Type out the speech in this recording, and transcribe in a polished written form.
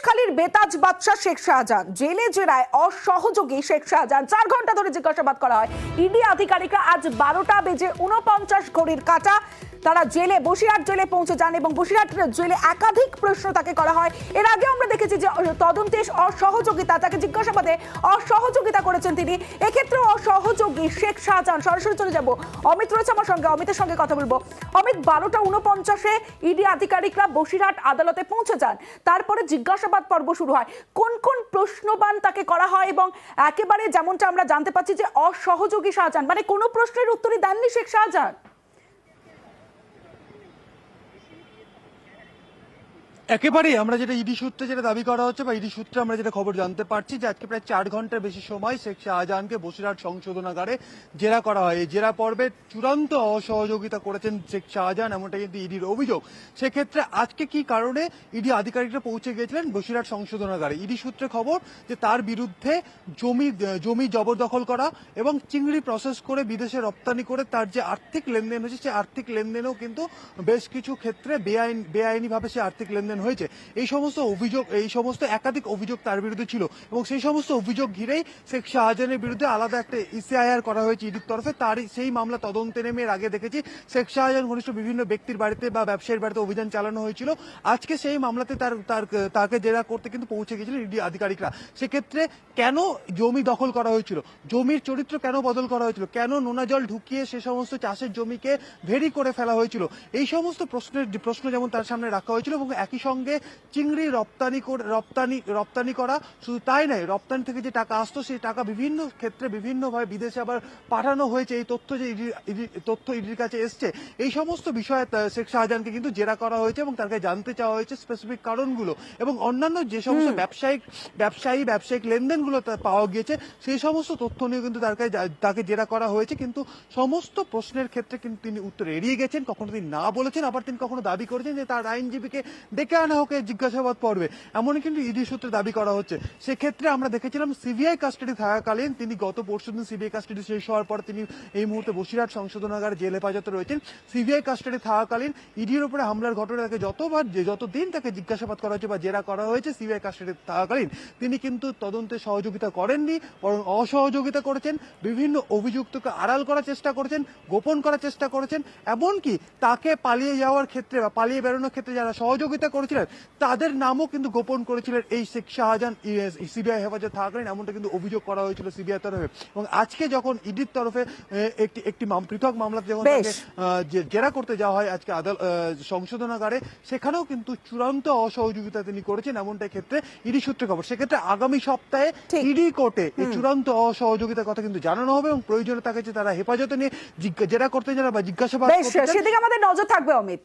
সন্দেশখালীর বেতাজ বাদশা শেখ শাহজাহান জেলে জেরায় অসহযোগী শেখ শাহজাহান 4 ঘন্টা ধরে জিজ্ঞাসাবাদ করা হয়। ইডি আধিকারিকরা আজ 12:49 ঘড়ির কাঁটা তারা জেলে বসিরহাট জেলে পৌঁছে যান এবং বসিরহাট জেলে একাধিক প্রশ্ন তাকে করা হয়। এর আগে আমরা দেখেছি যে তদন্তে অসহযোগিতা, তাকে জিজ্ঞাসাবাদে অসহযোগিতা করেছেন তিনি। এক্ষেত্রে অসহযোগী শেখ শাহজাহান। সরাসরি চলে যাব, অমিত রয়েছে আমার সঙ্গে, অমিতের সঙ্গে কথা বলবো। অমিত, 12:49 ইডি আধিকারিকরা বসিরহাট আদালতে পৌঁছে যান, তারপরে জিজ্ঞাসাবাদ পর্ব শুরু হয়। কোন কোন প্রশ্নবান তাকে করা হয় এবং একেবারে যেমনটা আমরা জানতে পাচ্ছি যে অসহযোগী শাহজাহান, মানে কোনো প্রশ্নের উত্তরই দেননি শেখ শাহজাহান। একেবারেই আমরা যেটা ইডি সূত্রে যেটা দাবি করা হচ্ছে বা ইডি সূত্রে আমরা যেটা খবর জানতে পারছি যে আজকে প্রায় 4 ঘন্টার বেশি সময় শেখ শাহজাহানকে বসিরহাট সংশোধনাগারে জেরা করা হয়। এই জেরা পর্বে চূড়ান্ত অসহযোগিতা করেছেন শেখ শাহজাহান, এমনটা কিন্তু ইডির অভিযোগ। সেক্ষেত্রে আজকে কি কারণে ইডি আধিকারিকরা পৌঁছে গিয়েছিলেন বসিরহাট সংশোধনাগারে? ইডি সূত্রে খবর যে তার বিরুদ্ধে জমি জবরদখল করা এবং চিংড়ি প্রসেস করে বিদেশে রপ্তানি করে তার যে আর্থিক লেনদেন হয়েছে সেই আর্থিক লেনদেনও কিন্তু বেশ কিছু ক্ষেত্রে বেআইনিভাবে সে আর্থিক লেনদেন হয়েছে। এই সমস্ত একাধিক অভিযোগ তার বিরুদ্ধে ছিল এবং সেই সমস্ত অভিযোগ ঘিরেই শেখ শাহজাহানের বিরুদ্ধে আলাদা একটা ইসিআইআর করা হয়েছে ইডির তরফে। তার সেই মামলা তদন্তে নেমে এর আগে দেখেছি শেখ শাহজাহান ঘনিষ্ঠ বিভিন্ন ব্যক্তির বাড়িতে বা ব্যবসায়ীর বাড়িতে অভিযান চালানো হয়েছিল। আজকে সেই মামলাতে তাকে জেরা করতে কিন্তু পৌঁছে গিয়েছিলেন ইডি আধিকারিকরা। সেক্ষেত্রে কেন জমি দখল করা হয়েছিল, জমির চরিত্র কেন বদল করা হয়েছিল, কেন নোনা জল ঢুকিয়ে সে সমস্ত চাষের জমিকে ভেরি করে ফেলা হয়েছিল, এই সমস্ত প্রশ্ন যেমন তার সামনে রাখা হয়েছিল। এবং একই সঙ্গে চিংড়ি রপ্তানি করা, শুধু তাই নয়, রপ্তানি থেকে যে টাকা আসতো সেই টাকা বিভিন্ন ক্ষেত্রে বিভিন্নভাবে বিদেশে আবার পাঠানো হয়েছে, এই তথ্য ইডির কাছে এসছে। এই সমস্ত বিষয়ে শেখ শাহজাহানকে কিন্তু জেরা করা হয়েছে এবং তাকে জানতে চাওয়া হয়েছে স্পেসিফিক কারণগুলো এবং অন্যান্য যে সমস্ত ব্যবসায়িক লেনদেনগুলো পাওয়া গিয়েছে সেই সমস্ত তথ্য নিয়ে কিন্তু তাকে জেরা করা হয়েছে। কিন্তু সমস্ত প্রশ্নের ক্ষেত্রে কিন্তু তিনি উত্তর এড়িয়ে গেছেন। কখনো তিনি না বলেছেন, আবার তিনি কখনো দাবি করেছেন যে তার আইনজীবীকে ডেকে আনা হোক জিজ্ঞাসাবাদ পর্বে, এমনই কিন্তু ইডি সূত্রে দাবি করা হচ্ছে। সেক্ষেত্রে আমরা দেখেছিলাম সিবিআই কাস্টাডি থাকাকালীন, তিনি গত পরশুদিন সিবিআই কাস্টাডি শেষ হওয়ার পর তিনি এই মুহূর্তে বসিরহাট সংশোধনাগারে জেল হেফাজতে রয়েছেন। সিবিআই কাস্টাডি থাকাকালীন ইডির উপরে হামলার ঘটনা তাকে যতদিন তাকে জিজ্ঞাসাবাদ করা হয়েছে বা জেরা করা হয়েছে সিবিআই কাস্টাডি থাকাকালীন, তিনি কিন্তু তদন্তে সহযোগিতা করেননি, বরং অসহযোগিতা করেছেন। বিভিন্ন অভিযুক্তকে আড়াল করার চেষ্টা করেছেন, গোপন করার চেষ্টা করেছেন। এমনকি তাকে পালিয়ে যাওয়ার ক্ষেত্রে বা পালিয়ে বেরোনোর ক্ষেত্রে যারা সহযোগিতা করেছিলেন তাদের নামও কিন্তু গোপন করেছিলেন এই শেখ শাহজাহান সিবিআই হেফাজতে থাকাকালীন, এমনটা কিন্তু অভিযোগ করা হয়েছিল সিবিআই তরফে। এবং আজকে যখন ইডির তরফে একটি পৃথক মামলাতে যখন তাকে জেরা করতে যাওয়া হয় আজকে সংশোধনাগারে, সেখানেও কিন্তু চূড়ান্ত অসহযোগিতা তিনি করেছেন, এমনটা ক্ষেত্রে ইডি সূত্রে খবর। সেক্ষেত্রে আগামী সপ্তাহে ইডি কোর্টে এই চূড়ান্ত অসহযোগিতার কথা কিন্তু জানানো হবে এবং প্রয়োজনে তাকে তারা হেফাজতে নিয়ে জেরা করতে যারা বা জিজ্ঞাসাবাদ, সেদিকে আমাদের নজর থাকবে অমিত।